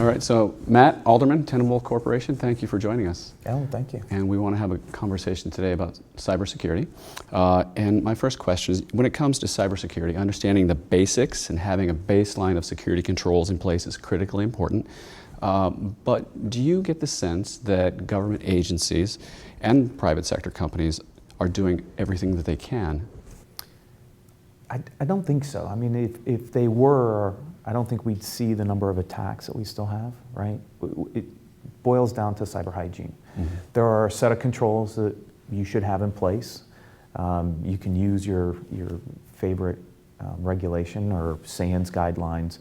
All right, so Matt, Alderman, Tenable Corporation, thank you for joining us. Oh, thank you. And we want to have a conversation today about cybersecurity. And my first question is, when it comes to cybersecurity, understanding the basics and having a baseline of security controls in place is critically important. But do you get the sense that government agencies and private sector companies are doing everything that they can? I don't think so. I mean, if they were, I don't think we'd see the number of attacks that we still have, right? It boils down to cyber hygiene. Mm-hmm. There are a set of controls that you should have in place. You can use your favorite regulation or SANS guidelines.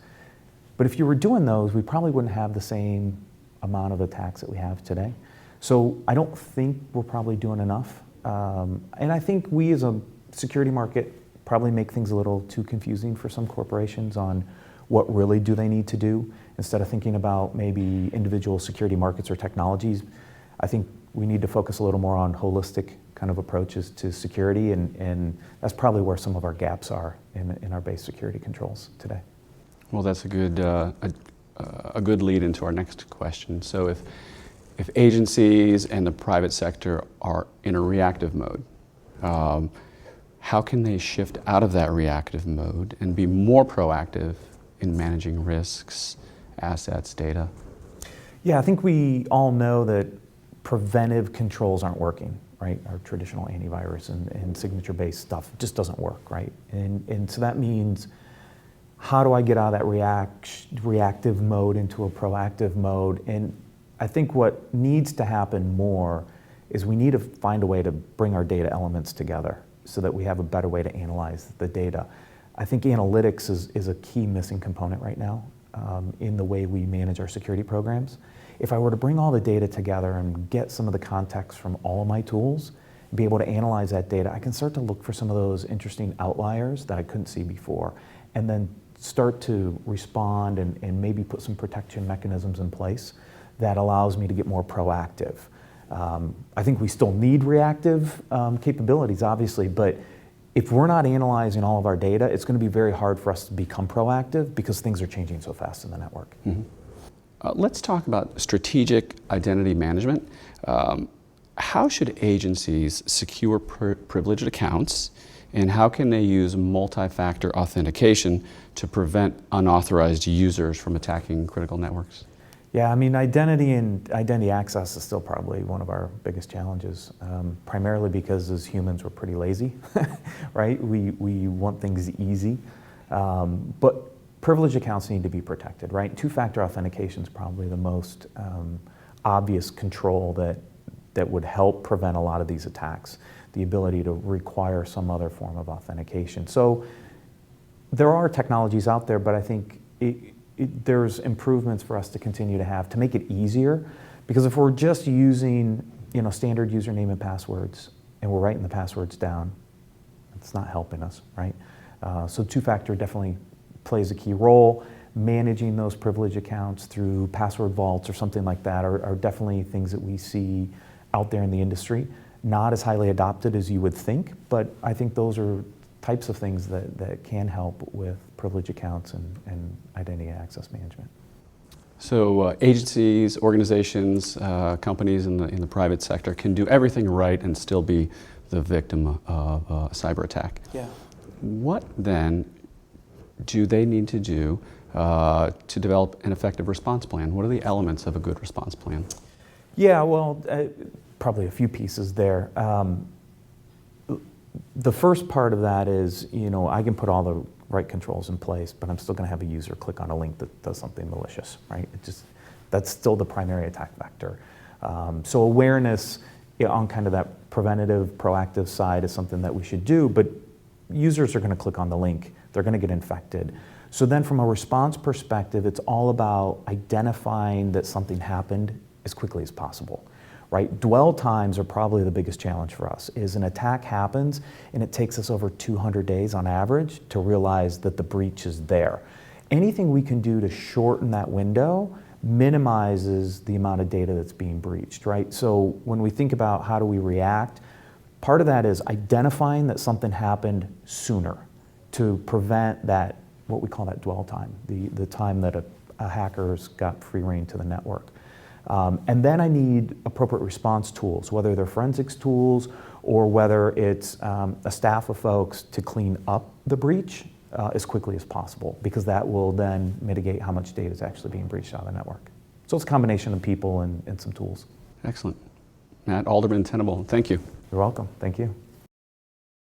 But if you were doing those, we probably wouldn't have the same amount of attacks that we have today. So I don't think we're probably doing enough. And I think we as a security market probably make things a little too confusing for some corporations on what really do they need to do. Instead of thinking about maybe individual security markets or technologies, I think we need to focus a little more on holistic kind of approaches to security, and that's probably where some of our gaps are in our base security controls today. Well, that's a good lead into our next question. So if agencies and the private sector are in a reactive mode, how can they shift out of that reactive mode and be more proactive in managing risks, assets, data? Yeah, I think we all know that preventive controls aren't working, right? Our traditional antivirus and signature-based stuff just doesn't work, right? And so that means, how do I get out of that reactive mode into a proactive mode? And I think what needs to happen more is we need to find a way to bring our data elements together so that we have a better way to analyze the data. I think analytics is a key missing component right now in the way we manage our security programs. If I were to bring all the data together and get some of the context from all of my tools, be able to analyze that data, I can start to look for some of those interesting outliers that I couldn't see before, and then start to respond and maybe put some protection mechanisms in place that allows me to get more proactive. I think we still need reactive capabilities, obviously, but if we're not analyzing all of our data, it's going to be very hard for us to become proactive because things are changing so fast in the network. Mm-hmm. Let's talk about strategic identity management. How should agencies secure privileged accounts, and how can they use multi-factor authentication to prevent unauthorized users from attacking critical networks? Yeah, I mean, identity and identity access is still probably one of our biggest challenges, primarily because as humans we're pretty lazy, right? We want things easy, but privileged accounts need to be protected, right? Two-factor authentication is probably the most obvious control that would help prevent a lot of these attacks, the ability to require some other form of authentication. So there are technologies out there, but I think there's improvements for us to continue to have to make it easier, because if we're just using standard username and passwords and we're writing the passwords down, it's not helping us, right? So two-factor definitely plays a key role. Managing those privileged accounts through password vaults or something like that are definitely things that we see out there in the industry. Not as highly adopted as you would think, but I think those are types of things that can help with privileged accounts and identity access management. So agencies, organizations, companies in the private sector can do everything right and still be the victim of a cyber attack. Yeah. What then do they need to do to develop an effective response plan? What are the elements of a good response plan? Yeah, well, probably a few pieces there. The first part of that is, I can put all the right controls in place, but I'm still going to have a user click on a link that does something malicious, right? That's still the primary attack vector. So awareness on kind of that preventative, proactive side is something that we should do, but users are going to click on the link. They're going to get infected. So then from a response perspective, it's all about identifying that something happened as quickly as possible. Right? Dwell times are probably the biggest challenge for us. Is an attack happens and it takes us over 200 days on average to realize that the breach is there. Anything we can do to shorten that window minimizes the amount of data that's being breached, right? So when we think about how do we react, part of that is identifying that something happened sooner to prevent that, what we call that dwell time, the time that hackers got free reign to the network. And then I need appropriate response tools, whether they're forensics tools or whether it's a staff of folks to clean up the breach as quickly as possible, because that will then mitigate how much data is actually being breached out of the network. So it's a combination of people and some tools. Excellent. Matt, Alderman, Tenable, thank you. You're welcome. Thank you.